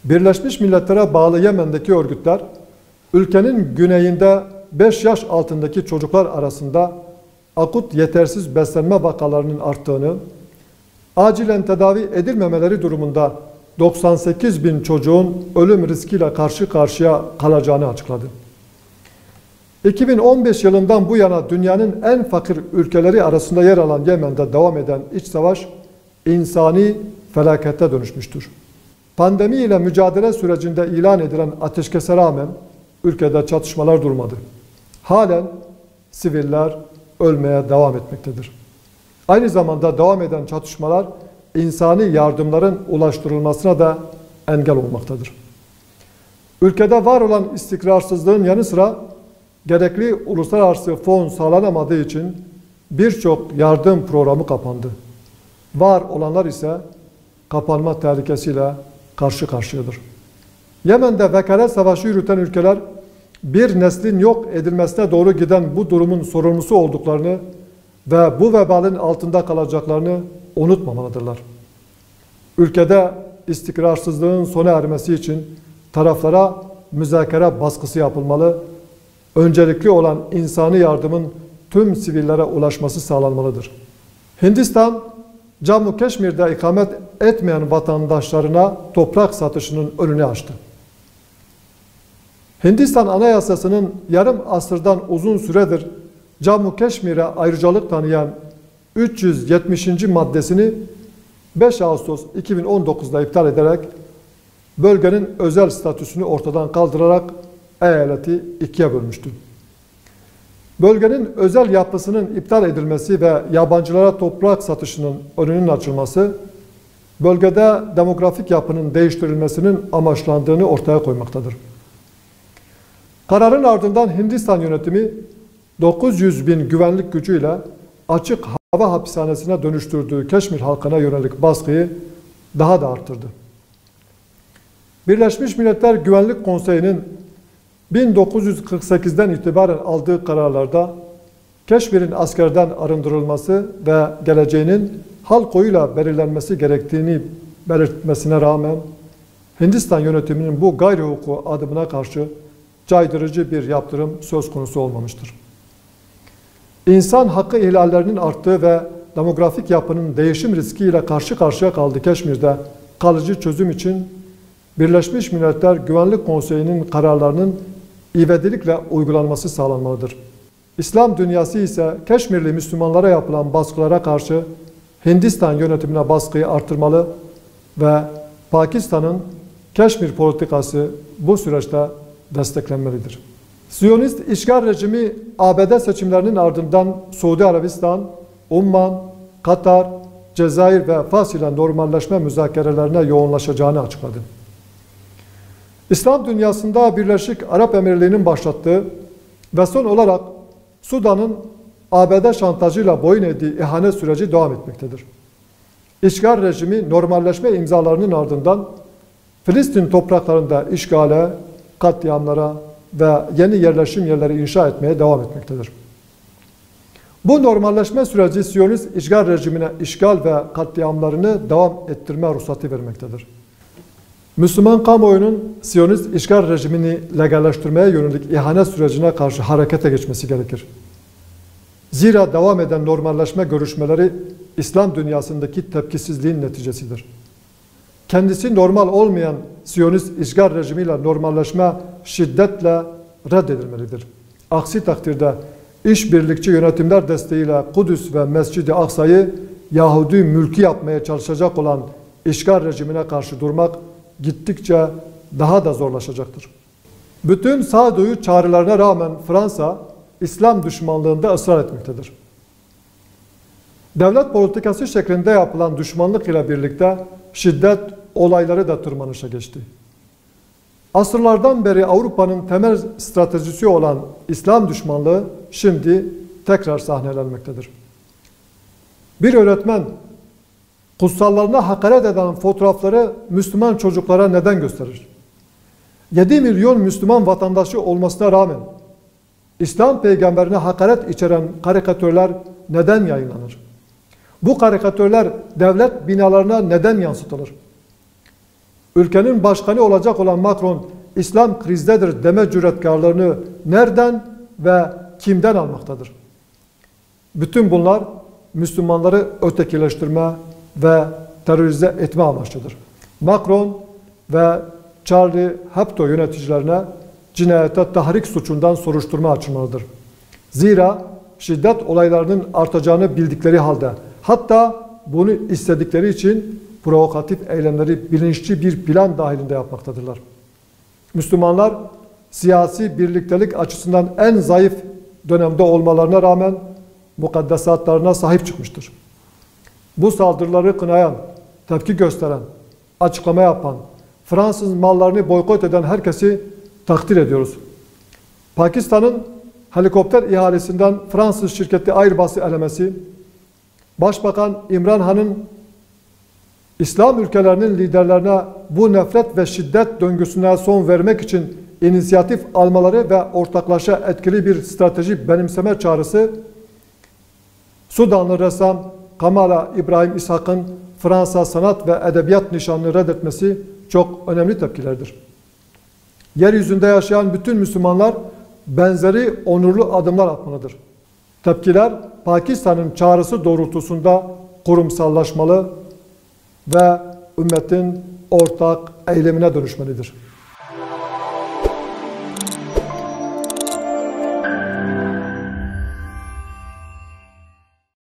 Birleşmiş Milletler'e bağlı Yemen'deki örgütler, ülkenin güneyinde 5 yaş altındaki çocuklar arasında akut yetersiz beslenme vakalarının arttığını, acilen tedavi edilmemeleri durumunda 98 bin çocuğun ölüm riskiyle karşı karşıya kalacağını açıkladı. 2015 yılından bu yana dünyanın en fakir ülkeleri arasında yer alan Yemen'de devam eden iç savaş insani felakete dönüşmüştür. Pandemi ile mücadele sürecinde ilan edilen ateşkese rağmen ülkede çatışmalar durmadı. Halen siviller ölmeye devam etmektedir. Aynı zamanda devam eden çatışmalar insani yardımların ulaştırılmasına da engel olmaktadır. Ülkede var olan istikrarsızlığın yanı sıra gerekli uluslararası fon sağlanamadığı için birçok yardım programı kapandı. Var olanlar ise kapanma tehlikesiyle karşı karşıyadır. Yemen'de vekalet savaşı yürüten ülkeler bir neslin yok edilmesine doğru giden bu durumun sorumlusu olduklarını ve bu vebalin altında kalacaklarını unutmamalıdırlar. Ülkede istikrarsızlığın sona ermesi için taraflara müzakere baskısı yapılmalı, öncelikli olan insani yardımın tüm sivillere ulaşması sağlanmalıdır. Hindistan, Cammu Keşmir'de ikamet etmeyen vatandaşlarına toprak satışının önünü açtı. Hindistan Anayasası'nın yarım asırdan uzun süredir Cammu Keşmir'e ayrıcalık tanıyan 370. maddesini 5 Ağustos 2019'da iptal ederek bölgenin özel statüsünü ortadan kaldırarak eyaleti ikiye bölmüştü. Bölgenin özel yapısının iptal edilmesi ve yabancılara toprak satışının önünün açılması, bölgede demografik yapının değiştirilmesinin amaçlandığını ortaya koymaktadır. Kararın ardından Hindistan yönetimi 900 bin güvenlik gücüyle açık hava hapishanesine dönüştürdüğü Keşmir halkına yönelik baskıyı daha da arttırdı. Birleşmiş Milletler Güvenlik Konseyi'nin 1948'den itibaren aldığı kararlarda Keşmir'in askerden arındırılması ve geleceğinin halk oyuyla belirlenmesi gerektiğini belirtmesine rağmen Hindistan yönetiminin bu gayri hukuku adımına karşı caydırıcı bir yaptırım söz konusu olmamıştır. İnsan hakkı ihlallerinin arttığı ve demografik yapının değişim riskiyle karşı karşıya kaldığı Keşmir'de kalıcı çözüm için Birleşmiş Milletler Güvenlik Konseyi'nin kararlarının ivedilikle uygulanması sağlanmalıdır. İslam dünyası ise Keşmirli Müslümanlara yapılan baskılara karşı Hindistan yönetimine baskıyı artırmalı ve Pakistan'ın Keşmir politikası bu süreçte desteklenmelidir. Siyonist işgal rejimi ABD seçimlerinin ardından Suudi Arabistan, Umman, Katar, Cezayir ve Fas ile normalleşme müzakerelerine yoğunlaşacağını açıkladı. İslam dünyasında Birleşik Arap Emirliği'nin başlattığı ve son olarak Sudan'ın ABD şantajıyla boyun eğdiği ihanet süreci devam etmektedir. İşgal rejimi normalleşme imzalarının ardından Filistin topraklarında işgale, katliamlara ve yeni yerleşim yerleri inşa etmeye devam etmektedir. Bu normalleşme süreci Siyonist işgal rejimine işgal ve katliamlarını devam ettirme ruhsatı vermektedir. Müslüman kamuoyunun Siyonist işgal rejimini legalleştirmeye yönelik ihanet sürecine karşı harekete geçmesi gerekir. Zira devam eden normalleşme görüşmeleri İslam dünyasındaki tepkisizliğin neticesidir. Kendisi normal olmayan Siyonist işgal rejimiyle normalleşme şiddetle reddedilmelidir. Aksi takdirde işbirlikçi yönetimler desteğiyle Kudüs ve Mescid-i Aksa'yı Yahudi mülki yapmaya çalışacak olan işgal rejimine karşı durmak gittikçe daha da zorlaşacaktır. Bütün sağduyu çağrılarına rağmen Fransa, İslam düşmanlığında ısrar etmektedir. Devlet politikası şeklinde yapılan düşmanlık ile birlikte şiddet olayları da tırmanışa geçti. Asırlardan beri Avrupa'nın temel stratejisi olan İslam düşmanlığı şimdi tekrar sahnelenmektedir. Bir öğretmen kutsallarına hakaret eden fotoğrafları Müslüman çocuklara neden gösterir? 7 milyon Müslüman vatandaşı olmasına rağmen İslam peygamberine hakaret içeren karikatürler neden yayınlanır? Bu karikatürler devlet binalarına neden yansıtılır? ülkenin başkanı olacak olan Macron, İslam krizdedir deme cüretkarlığını nereden ve kimden almaktadır? Bütün bunlar Müslümanları ötekileştirme ve terörize etme amaçlıdır. Macron ve Charlie Hebdo yöneticilerine cinayete tahrik suçundan soruşturma açılmalıdır. Zira şiddet olaylarının artacağını bildikleri halde, hatta bunu istedikleri için provokatif eylemleri bilinçli bir plan dahilinde yapmaktadırlar. Müslümanlar siyasi birliktelik açısından en zayıf dönemde olmalarına rağmen mukaddesatlarına sahip çıkmıştır. Bu saldırıları kınayan, tepki gösteren, açıklama yapan, Fransız mallarını boykot eden herkesi takdir ediyoruz. Pakistan'ın helikopter ihalesinden Fransız şirketi Airbus'u elemesi, Başbakan İmran Han'ın İslam ülkelerinin liderlerine bu nefret ve şiddet döngüsüne son vermek için inisiyatif almaları ve ortaklaşa etkili bir strateji benimseme çağrısı, Sudanlı ressam Kamala İbrahim İshak'ın Fransa Sanat ve Edebiyat Nişanını reddetmesi çok önemli tepkilerdir. Yeryüzünde yaşayan bütün Müslümanlar benzeri onurlu adımlar atmalıdır. Tepkiler Pakistan'ın çağrısı doğrultusunda kurumsallaşmalı ve ümmetin ortak eylemine dönüşmelidir.